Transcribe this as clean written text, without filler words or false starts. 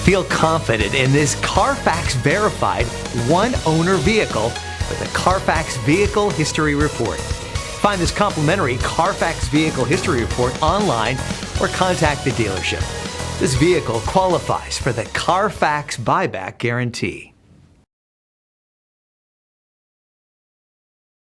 Feel confident in this CARFAX verified one-owner vehicle with the CARFAX Vehicle History Report. Find this complimentary CARFAX Vehicle History Report online or contact the dealership. This vehicle qualifies for the CARFAX buyback guarantee.